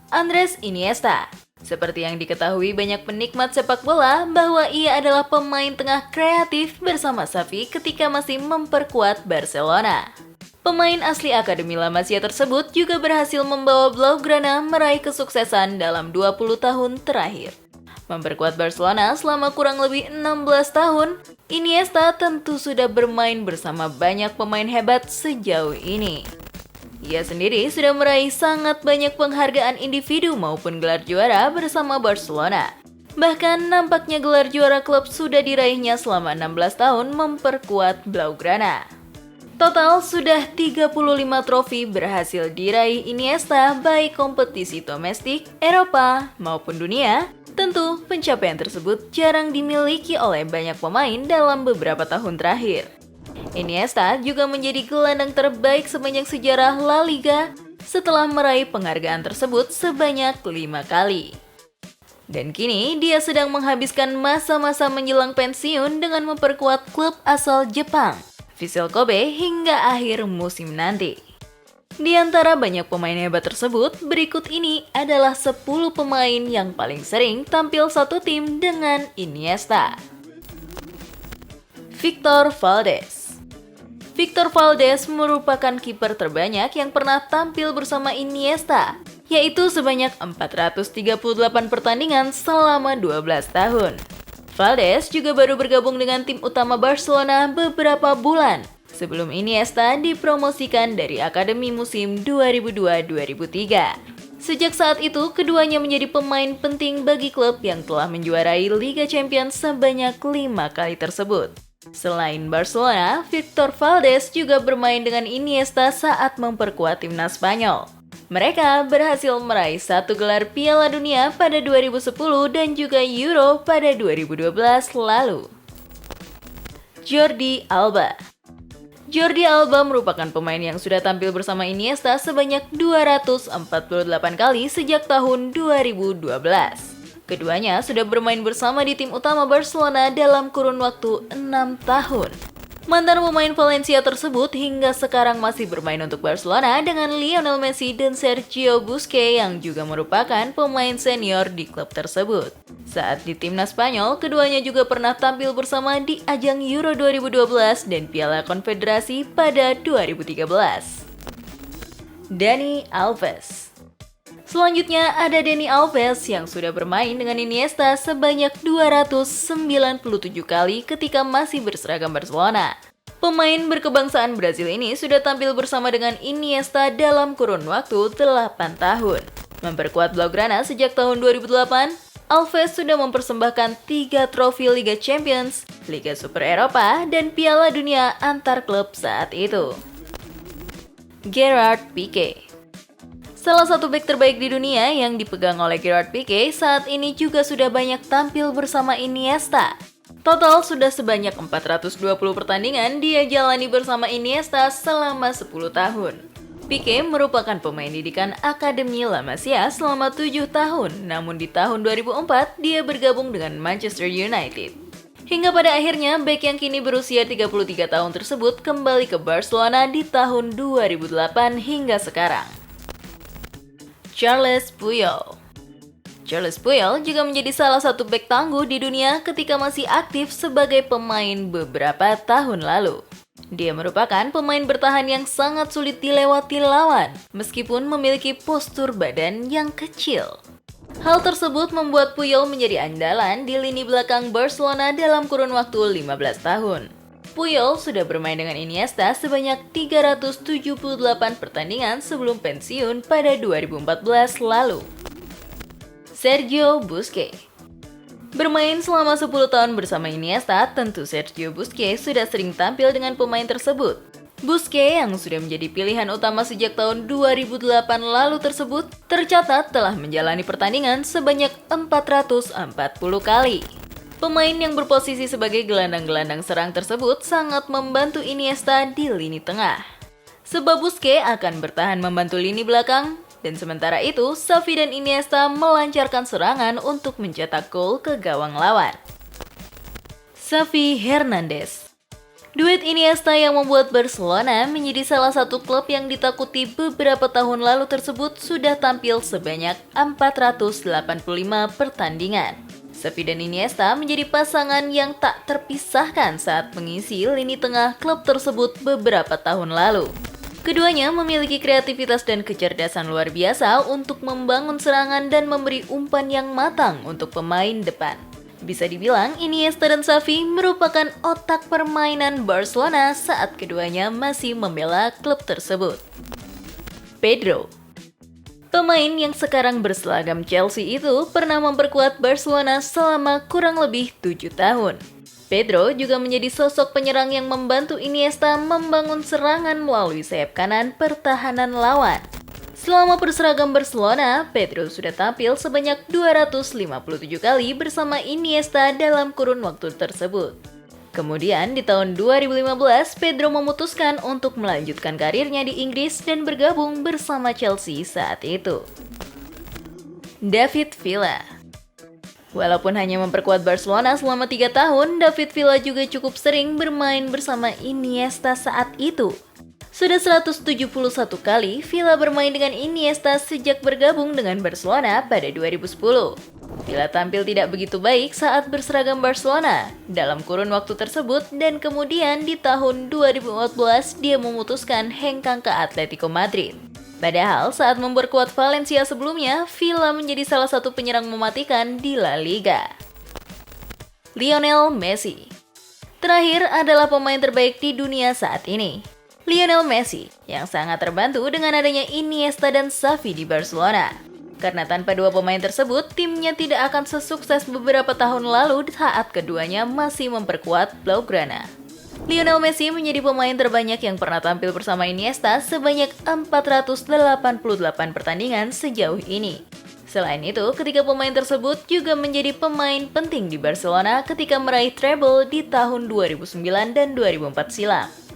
Andres Iniesta. Seperti yang diketahui banyak penikmat sepak bola bahwa ia adalah pemain tengah kreatif bersama Xavi ketika masih memperkuat Barcelona. Pemain asli Akademi La Masia tersebut juga berhasil membawa Blaugrana meraih kesuksesan dalam 20 tahun terakhir. Memperkuat Barcelona selama kurang lebih 16 tahun, Iniesta tentu sudah bermain bersama banyak pemain hebat sejauh ini. Ia sendiri sudah meraih sangat banyak penghargaan individu maupun gelar juara bersama Barcelona. Bahkan nampaknya gelar juara klub sudah diraihnya selama 16 tahun memperkuat Blaugrana. Total sudah 35 trofi berhasil diraih Iniesta baik kompetisi domestik, Eropa, maupun dunia. Tentu pencapaian tersebut jarang dimiliki oleh banyak pemain dalam beberapa tahun terakhir. Iniesta juga menjadi gelandang terbaik sepanjang sejarah La Liga setelah meraih penghargaan tersebut sebanyak 5 kali. Dan kini dia sedang menghabiskan masa-masa menjelang pensiun dengan memperkuat klub asal Jepang, Vissel Kobe, hingga akhir musim nanti. Di antara banyak pemain hebat tersebut, berikut ini adalah 10 pemain yang paling sering tampil satu tim dengan Iniesta. Victor Valdés. Victor Valdés merupakan kiper terbanyak yang pernah tampil bersama Iniesta, yaitu sebanyak 438 pertandingan selama 12 tahun. Valdés juga baru bergabung dengan tim utama Barcelona beberapa bulan sebelum Iniesta dipromosikan dari akademi musim 2002-2003. Sejak saat itu, keduanya menjadi pemain penting bagi klub yang telah menjuarai Liga Champions sebanyak 5 kali tersebut. Selain Barcelona, Victor Valdés juga bermain dengan Iniesta saat memperkuat timnas Spanyol. Mereka berhasil meraih 1 gelar Piala Dunia pada 2010 dan juga Euro pada 2012 lalu. Jordi Alba. Jordi Alba merupakan pemain yang sudah tampil bersama Iniesta sebanyak 248 kali sejak tahun 2012. Keduanya sudah bermain bersama di tim utama Barcelona dalam kurun waktu 6 tahun. Mantan pemain Valencia tersebut hingga sekarang masih bermain untuk Barcelona dengan Lionel Messi dan Sergio Busquets yang juga merupakan pemain senior di klub tersebut. Saat di timnas Spanyol, keduanya juga pernah tampil bersama di ajang Euro 2012 dan Piala Konfederasi pada 2013. Dani Alves. Selanjutnya ada Dani Alves yang sudah bermain dengan Iniesta sebanyak 297 kali ketika masih berseragam Barcelona. Pemain berkebangsaan Brazil ini sudah tampil bersama dengan Iniesta dalam kurun waktu 8 tahun. Memperkuat Blaugrana sejak tahun 2008, Alves sudah mempersembahkan 3 trofi Liga Champions, Liga Super Eropa, dan Piala Dunia antar klub saat itu. Gerard Piqué. Salah satu bek terbaik di dunia yang dipegang oleh Gerard Piqué saat ini juga sudah banyak tampil bersama Iniesta. Total sudah sebanyak 420 pertandingan dia jalani bersama Iniesta selama 10 tahun. Piqué merupakan pemain didikan Akademi La Masia selama 7 tahun, namun di tahun 2004 dia bergabung dengan Manchester United. Hingga pada akhirnya, bek yang kini berusia 33 tahun tersebut kembali ke Barcelona di tahun 2008 hingga sekarang. Charles Puyol. Charles Puyol juga menjadi salah satu bek tangguh di dunia ketika masih aktif sebagai pemain beberapa tahun lalu. Dia merupakan pemain bertahan yang sangat sulit dilewati lawan, meskipun memiliki postur badan yang kecil. Hal tersebut membuat Puyol menjadi andalan di lini belakang Barcelona dalam kurun waktu 15 tahun. Puyol sudah bermain dengan Iniesta sebanyak 378 pertandingan sebelum pensiun pada 2014 lalu. Sergio Busquets. Bermain selama 10 tahun bersama Iniesta, tentu Sergio Busquets sudah sering tampil dengan pemain tersebut. Busquets yang sudah menjadi pilihan utama sejak tahun 2008 lalu tersebut tercatat telah menjalani pertandingan sebanyak 440 kali. Pemain yang berposisi sebagai gelandang-gelandang serang tersebut sangat membantu Iniesta di lini tengah. Sebab Busquets akan bertahan membantu lini belakang, dan sementara itu Xavi dan Iniesta melancarkan serangan untuk mencetak gol ke gawang lawan. Xavi Hernandez. Duet Iniesta yang membuat Barcelona menjadi salah satu klub yang ditakuti beberapa tahun lalu tersebut sudah tampil sebanyak 485 pertandingan. Xavi dan Iniesta menjadi pasangan yang tak terpisahkan saat mengisi lini tengah klub tersebut beberapa tahun lalu. Keduanya memiliki kreativitas dan kecerdasan luar biasa untuk membangun serangan dan memberi umpan yang matang untuk pemain depan. Bisa dibilang Iniesta dan Xavi merupakan otak permainan Barcelona saat keduanya masih membela klub tersebut. Pedro, pemain yang sekarang berseragam Chelsea itu pernah memperkuat Barcelona selama kurang lebih 7 tahun. Pedro juga menjadi sosok penyerang yang membantu Iniesta membangun serangan melalui sayap kanan pertahanan lawan. Selama berseragam Barcelona, Pedro sudah tampil sebanyak 257 kali bersama Iniesta dalam kurun waktu tersebut. Kemudian di tahun 2015, Pedro memutuskan untuk melanjutkan karirnya di Inggris dan bergabung bersama Chelsea saat itu. David Villa. Walaupun hanya memperkuat Barcelona selama 3 tahun, David Villa juga cukup sering bermain bersama Iniesta saat itu. Sudah 171 kali Villa bermain dengan Iniesta sejak bergabung dengan Barcelona pada 2010. Villa tampil tidak begitu baik saat berseragam Barcelona dalam kurun waktu tersebut dan kemudian di tahun 2014 dia memutuskan hengkang ke Atletico Madrid. Padahal saat memperkuat Valencia sebelumnya, Villa menjadi salah satu penyerang mematikan di La Liga. Lionel Messi. Terakhir adalah pemain terbaik di dunia saat ini. Lionel Messi yang sangat terbantu dengan adanya Iniesta dan Xavi di Barcelona. Karena tanpa dua pemain tersebut, timnya tidak akan sesukses beberapa tahun lalu saat keduanya masih memperkuat Blaugrana. Lionel Messi menjadi pemain terbanyak yang pernah tampil bersama Iniesta sebanyak 488 pertandingan sejauh ini. Selain itu, ketiga pemain tersebut juga menjadi pemain penting di Barcelona ketika meraih treble di tahun 2009 dan 2004 silam.